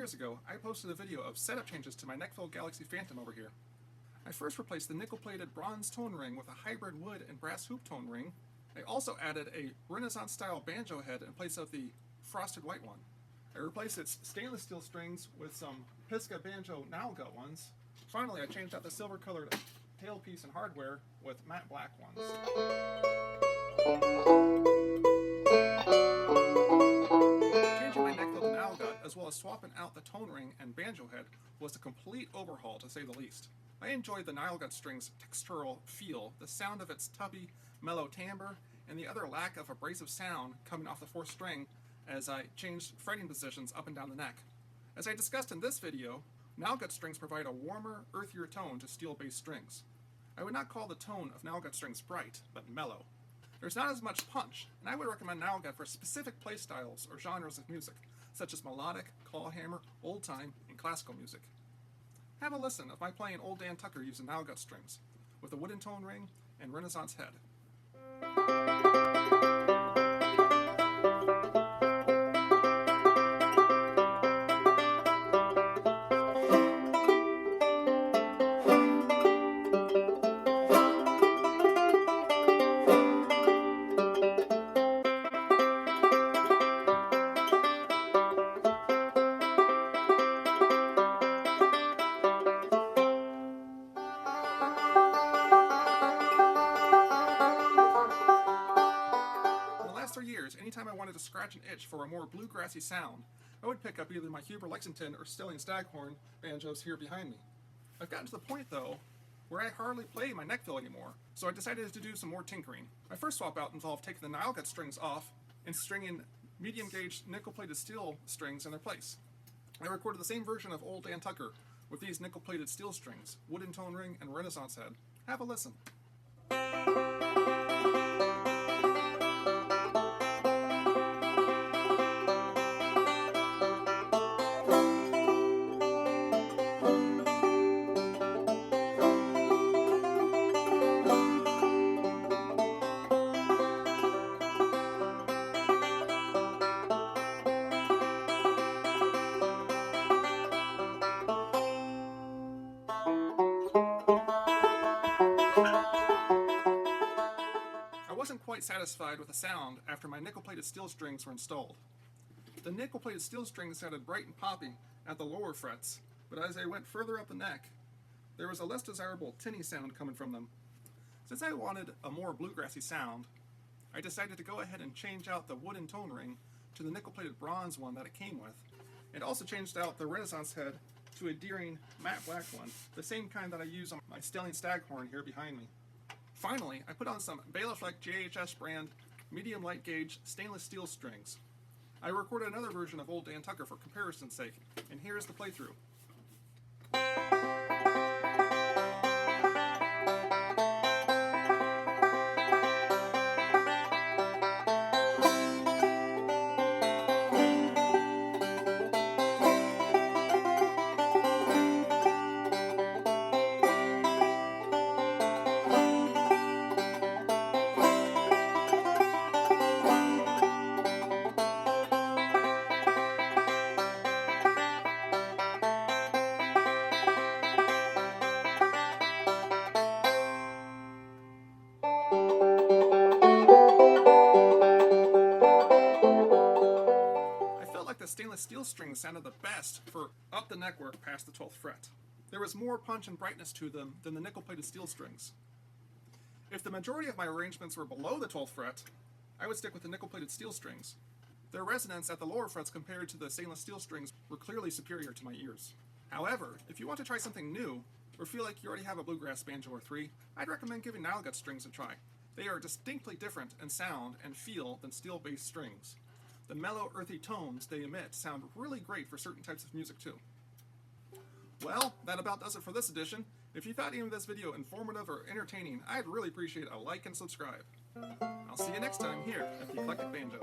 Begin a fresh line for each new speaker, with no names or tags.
years ago, I posted a video of setup changes to my Nechville Galaxy Phantom over here. I first replaced the nickel-plated bronze tone ring with a hybrid wood and brass hoop tone ring. I also added a Renaissance-style banjo head in place of the frosted white one. I replaced its stainless steel strings with some Pisgah Banjo Nylgut ones. Finally, I changed out the silver-colored tailpiece and hardware with matte black ones. Changing my Nechville to Nylgut, as well as swapping out the tone ring and banjo head, was a complete overhaul to say the least. I enjoyed the Nylgut Strings' textural feel, the sound of its tubby, mellow timbre, and the other lack of abrasive sound coming off the fourth string as I changed fretting positions up and down the neck. As I discussed in this video, Nylgut Strings provide a warmer, earthier tone to steel-based strings. I would not call the tone of Nylgut Strings bright, but mellow. There's not as much punch, and I would recommend Nylgut for specific playstyles or genres of music, such as melodic, clawhammer, old-time, and classical music. Have a listen of my playing Old Dan Tucker using Nylgut Strings, with a wooden tone ring and Renaissance head. Anytime I wanted to scratch an itch for a more bluegrassy sound, I would pick up either my Huber Lexington or Stelling Staghorn banjos here behind me. I've gotten to the point, though, where I hardly play my Nechville anymore, so I decided to do some more tinkering. My first swap out involved taking the Nylgut strings off and stringing medium-gauge nickel-plated steel strings in their place. I recorded the same version of Old Dan Tucker with these nickel-plated steel strings, wooden tone ring, and Renaissance head. Have a listen. I wasn't quite satisfied with the sound after my nickel-plated steel strings were installed. The nickel-plated steel strings sounded bright and poppy at the lower frets, but as I went further up the neck, there was a less desirable tinny sound coming from them. Since I wanted a more bluegrassy sound, I decided to go ahead and change out the wooden tone ring to the nickel-plated bronze one that it came with, and also changed out the Renaissance head to a Deering matte black one, the same kind that I use on my Stelling Staghorn here behind me. Finally, I put on some Balafleck JHS brand medium light gauge stainless steel strings. I recorded another version of Old Dan Tucker for comparison's sake, and here's the playthrough. The stainless steel strings sounded the best for up the neckwork past the 12th fret. There was more punch and brightness to them than the nickel-plated steel strings. If the majority of my arrangements were below the 12th fret, I would stick with the nickel-plated steel strings. Their resonance at the lower frets compared to the stainless steel strings were clearly superior to my ears. However, if you want to try something new, or feel like you already have a bluegrass banjo or three, I'd recommend giving Nylgut Strings a try. They are distinctly different in sound and feel than steel-based strings. The mellow, earthy tones they emit sound really great for certain types of music too. Well, that about does it for this edition. If you thought any of this video informative or entertaining, I'd really appreciate a like and subscribe. I'll see you next time here at the Eclectic Banjo.